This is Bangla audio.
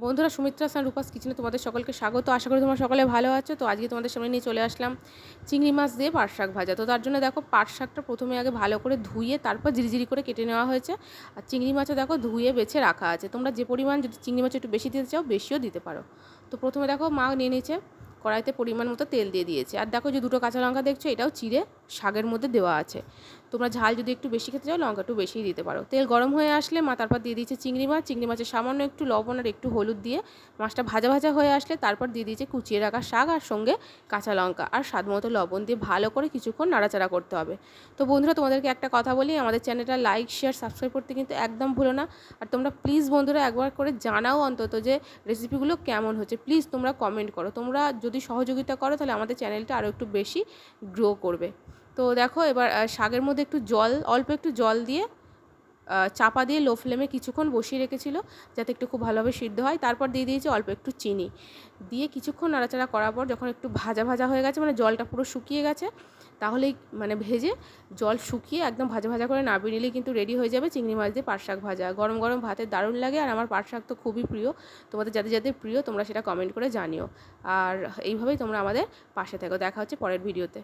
বন্ধুরা, সুমিত্রা হাসান রূপাস কিচেনে তোমাদের সকলকে স্বাগত। আশা করি তোমরা সকলে ভালো আছো। তো আজকে তোমাদের সামনে নিয়ে চলে আসলাম চিংড়ি মাছ দিয়ে পাট শাক ভাজা। তো তার জন্য দেখো, পাট শাকটা প্রথমে আগে ভালো করে ধুয়ে তারপর জিরিজিরি করে কেটে নেওয়া হয়েছে। আর চিংড়ি মাছও দেখো ধুয়ে বেছে রাখা আছে। তোমরা যে পরিমাণ যদি চিংড়ি মাছ একটু বেশি দিতে চাও বেশিও দিতে পারো। তো প্রথমে দেখো মা নিয়ে নিয়েছে, কড়াইতে পরিমাণ মতো তেল দিয়ে দিয়েছে। আর দেখো যে দুটো কাঁচা লঙ্কা দেখছো, এটাও চিড়ে শাকের মধ্যে দেওয়া আছে। তোমরা ঝাল যদি একটু বেশি খেতে চাও লঙ্কা একটু বেশিই দিতে পারো। তেল গরম হয়ে আসলে মা তারপর দিয়ে দিয়েছে চিংড়ি মাছের সামান্য একটু লবণ আর একটু হলুদ দিয়ে মাছটা ভাজা ভাজা হয়ে আসলে তারপর দিয়ে দিয়েছে কুচিয়ে রাখা শাক আর সঙ্গে কাঁচা লঙ্কা আর স্বাদ মতো লবণ দিয়ে ভালো করে কিছুক্ষণ নাড়াচাড়া করতে হবে। তো বন্ধুরা, তোমাদেরকে একটা কথা বলি, আমাদের চ্যানেলটা লাইক শেয়ার সাবস্ক্রাইব করতে কিন্তু একদম ভুলো না। আর তোমরা প্লিজ বন্ধুরা একবার করে জানাও অন্তত যে রেসিপিগুলো কেমন হচ্ছে। প্লিজ তোমরা কমেন্ট করো। তোমরা যদি সহযোগিতা করো তাহলে আমাদের চ্যানেলটা আরও একটু বেশি গ্রো করবে। তো দেখো এবার শাকের মধ্যে একটু জল, অল্প একটু জল দিয়ে চাপা দিয়ে লো ফ্লেমে কিছুক্ষণ বসিয়ে রেখেছিল যাতে একটু খুব ভালোভাবে সিদ্ধ হয়। তারপর দিয়ে দিয়েছি অল্প একটু চিনি দিয়ে কিছুক্ষণ নাড়াচাড়া করার পর যখন একটু ভাজা ভাজা হয়ে গেছে, মানে জলটা পুরো শুকিয়ে গেছে, তাহলেই মানে ভেজে জল শুকিয়ে একদম ভাজা ভাজা করে নামিয়ে নিলেই কিন্তু রেডি হয়ে যাবে চিংড়ি মাছ দিয়ে পাট শাক ভাজা। গরম গরম ভাতে দারুণ লাগে। আর আমার পাট শাক তো খুবই প্রিয়। তোমাদের যাদের যাদের প্রিয় তোমরা সেটা কমেন্ট করে জানিও। আর এইভাবেই তোমরা আমাদের পাশে থাকো। দেখা হচ্ছে পরের ভিডিওতে।